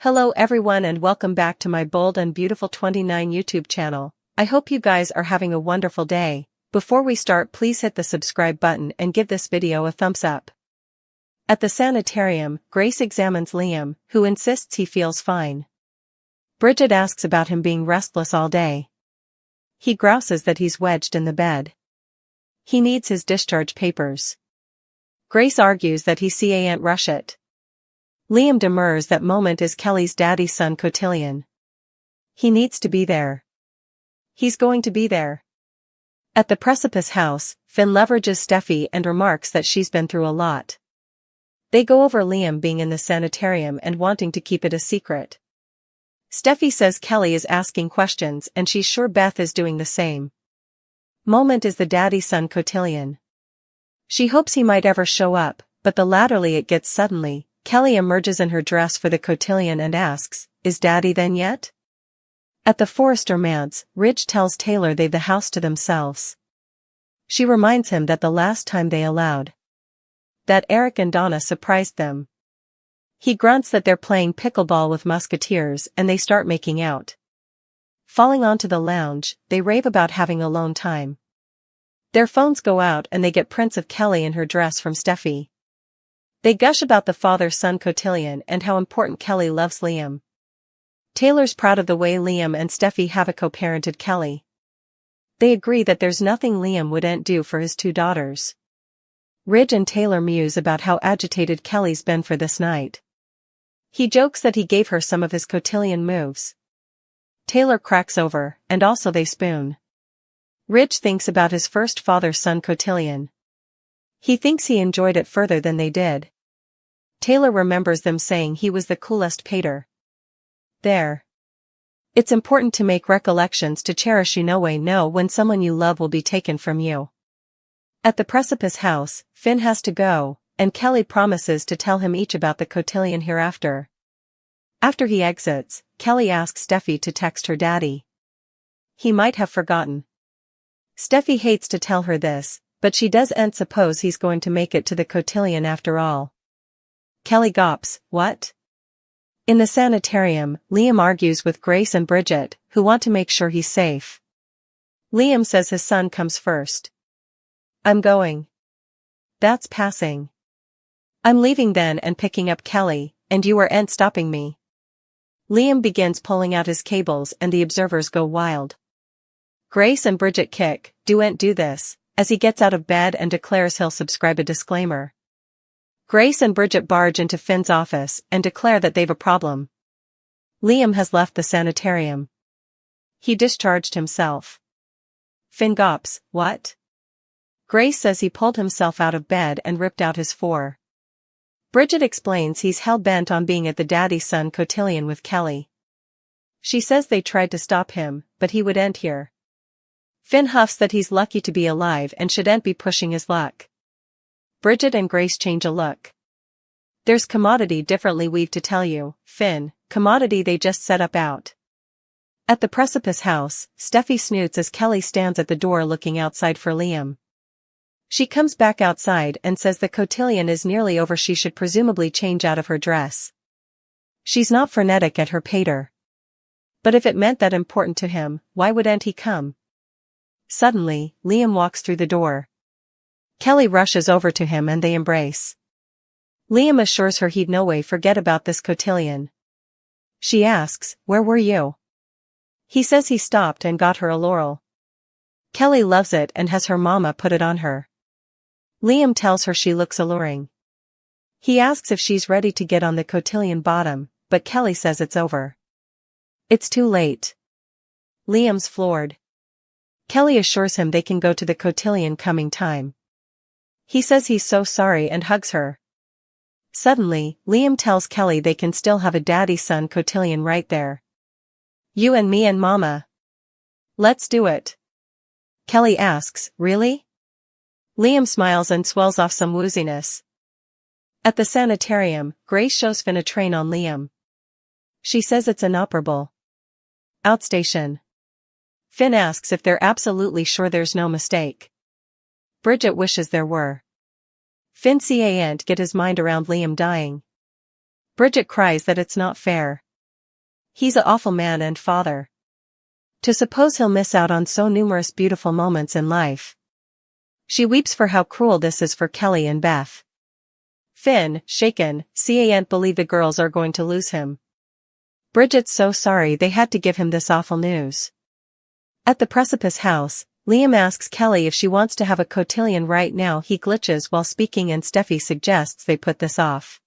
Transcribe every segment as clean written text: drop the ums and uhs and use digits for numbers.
Hello everyone and welcome back to my Bold and Beautiful 29 YouTube channel. I hope you guys are having a wonderful day. Before we start, please hit the subscribe button and give this video a thumbs up. At the sanitarium, Grace examines Liam, who insists he feels fine. Bridget asks about him being restless all day. He grouses that he's wedged in the bed. He needs his discharge papers. Grace argues that he can't rush it. Liam demurs that Moment is Kelly's daddy's son cotillion. He needs to be there. He's going to be there. At the Precipice house, Finn leverages Steffy and remarks that she's been through a lot. They go over Liam being in the sanitarium and wanting to keep it a secret. Steffy says Kelly is asking questions and she's sure Beth is doing the same. Moment is the daddy's son cotillion. She hopes he might ever show up, but the latterly it gets suddenly. Kelly emerges in her dress for the cotillion and asks, "Is Daddy then yet?" At the Forrester manse, Ridge tells Taylor they've the house to themselves. She reminds him that the last time they allowed that Eric and Donna surprised them. He grunts that they're playing pickleball with musketeers and they start making out. Falling onto the lounge, they rave about having alone time. Their phones go out and they get prints of Kelly in her dress from Steffy. They gush about the father-son cotillion and how important Kelly loves Liam. Taylor's proud of the way Liam and Steffy have a co-parented Kelly. They agree that there's nothing Liam wouldn't do for his two daughters. Ridge and Taylor muse about how agitated Kelly's been for this night. He jokes that he gave her some of his cotillion moves. Taylor cracks over, and also they spoon. Ridge thinks about his first father-son cotillion. He thinks he enjoyed it further than they did. Taylor remembers them saying he was the coolest pater there. It's important to make recollections to cherish. You know when someone you love will be taken from you. At the Precipice house, Finn has to go, and Kelly promises to tell him each about the cotillion hereafter. After he exits, Kelly asks Steffy to text her daddy. He might have forgotten. Steffy hates to tell her this, but she doesn't suppose he's going to make it to the cotillion after all. Kelly gawps, "What?" In the sanitarium, Liam argues with Grace and Bridget, who want to make sure he's safe. Liam says his son comes first. "I'm going. That's passing. I'm leaving then and picking up Kelly, and you aren't stopping me." Liam begins pulling out his cables and the observers go wild. Grace and Bridget kick, "Don't do this," as he gets out of bed and declares he'll subscribe a disclaimer. Grace and Bridget barge into Finn's office and declare that they've a problem. Liam has left the sanitarium. He discharged himself. Finn gawps, "What?" Grace says he pulled himself out of bed and ripped out his fore. Bridget explains he's hell-bent on being at the daddy-son cotillion with Kelly. She says they tried to stop him, but he wouldn't hear. Finn huffs that he's lucky to be alive and shouldn't be pushing his luck. Bridget and Grace change a look. "There's commodity differently we've to tell you, Finn, commodity they just set up out." At the Precipice house, Steffy snoots as Kelly stands at the door looking outside for Liam. She comes back outside and says the cotillion is nearly over. She should presumably change out of her dress. She's not frenetic at her pater. But if it meant that important to him, why wouldn't he come? Suddenly, Liam walks through the door. Kelly rushes over to him and they embrace. Liam assures her he'd no way forget about this cotillion. She asks, "Where were you?" He says he stopped and got her a laurel. Kelly loves it and has her mama put it on her. Liam tells her she looks alluring. He asks if she's ready to get on the cotillion bottom, but Kelly says it's over. It's too late. Liam's floored. Kelly assures him they can go to the cotillion coming time. He says he's so sorry and hugs her. Suddenly, Liam tells Kelly they can still have a daddy-son cotillion right there. "You and me and Mama. Let's do it." Kelly asks, "Really?" Liam smiles and swells off some wooziness. At the sanitarium, Grace shows Finn a train on Liam. She says it's inoperable. Outstation. Finn asks if they're absolutely sure there's no mistake. Bridget wishes there were. Finn can't get his mind around Liam dying. Bridget cries that it's not fair. He's a awful man and father. To suppose he'll miss out on so numerous beautiful moments in life. She weeps for how cruel this is for Kelly and Beth. Finn, shaken, can't believe the girls are going to lose him. Bridget's so sorry they had to give him this awful news. At the Precipice house, Liam asks Kelly if she wants to have a cotillion right now. He glitches while speaking and Steffy suggests they put this off.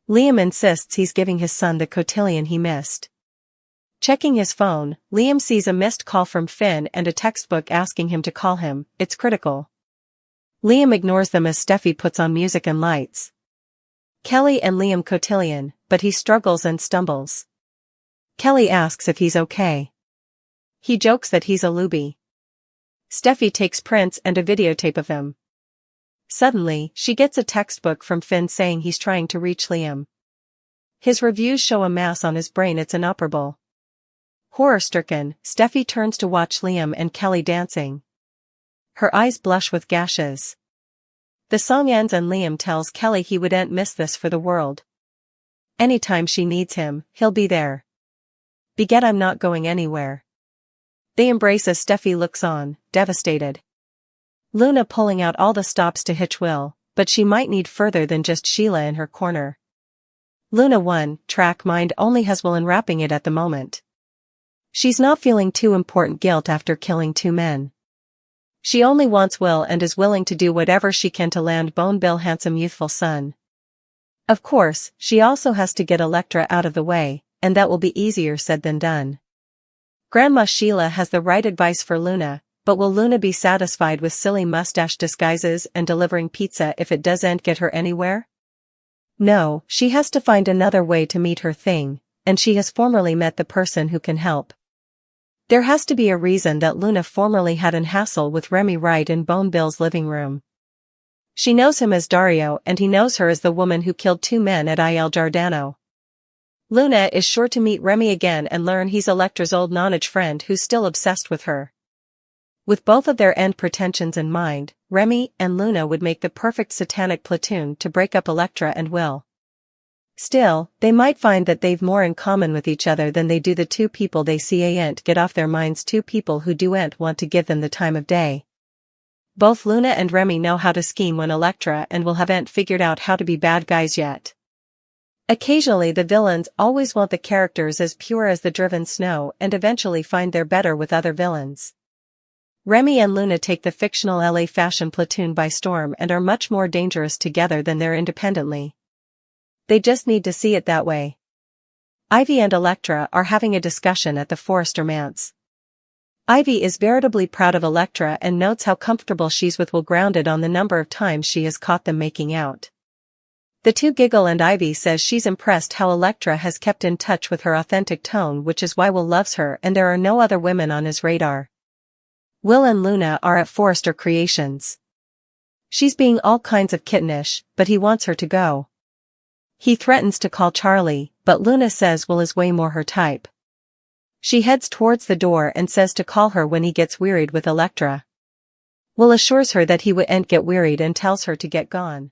Liam insists he's giving his son the cotillion he missed. Checking his phone, Liam sees a missed call from Finn and a textbook asking him to call him. It's critical. Liam ignores them as Steffy puts on music and lights. Kelly and Liam cotillion, but he struggles and stumbles. Kelly asks if he's okay. He jokes that he's a looby. Steffy takes prints and a videotape of him. Suddenly, she gets a textbook from Finn saying he's trying to reach Liam. His reviews show a mass on his brain. It's inoperable. Horror-stricken, Steffy turns to watch Liam and Kelly dancing. Her eyes blush with gashes. The song ends and Liam tells Kelly he wouldn't miss this for the world. Anytime she needs him, he'll be there. Beget, I'm not going anywhere. They embrace as Steffy looks on, devastated. Luna pulling out all the stops to hitch Will, but she might need further than just Sheila in her corner. Luna 1 track mind only has Will unwrapping it at the moment. She's not feeling too important guilt after killing 2 men. She only wants Will and is willing to do whatever she can to land Bone Bill handsome youthful son. Of course, she also has to get Elektra out of the way, and that will be easier said than done. Grandma Sheila has the right advice for Luna, but will Luna be satisfied with silly mustache disguises and delivering pizza if it doesn't get her anywhere? No, she has to find another way to meet her thing, and she has formerly met the person who can help. There has to be a reason that Luna formerly had an hassle with Remy right in Bone Bill's living room. She knows him as Dario and he knows her as the woman who killed 2 men at Il Giardano. Luna is sure to meet Remy again and learn he's Elektra's old nonage friend who's still obsessed with her. With both of their end pretensions in mind, Remy and Luna would make the perfect satanic platoon to break up Elektra and Will. Still, they might find that they've more in common with each other than they do the 2 people they see ain't get off their minds, 2 people who do'n't want to give them the time of day. Both Luna and Remy know how to scheme when Elektra and Will haven't figured out how to be bad guys yet. Occasionally the villains always want the characters as pure as the driven snow and eventually find they're better with other villains. Remy and Luna take the fictional LA fashion platoon by storm and are much more dangerous together than they're independently. They just need to see it that way. Ivy and Elektra are having a discussion at the Forrester Manse. Ivy is veritably proud of Elektra and notes how comfortable she's with Will, grounded on the number of times she has caught them making out. The 2 giggle and Ivy says she's impressed how Elektra has kept in touch with her authentic tone, which is why Will loves her and there are no other women on his radar. Will and Luna are at Forrester Creations. She's being all kinds of kittenish, but he wants her to go. He threatens to call Charlie, but Luna says Will is way more her type. She heads towards the door and says to call her when he gets wearied with Elektra. Will assures her that he wouldn't get wearied and tells her to get gone.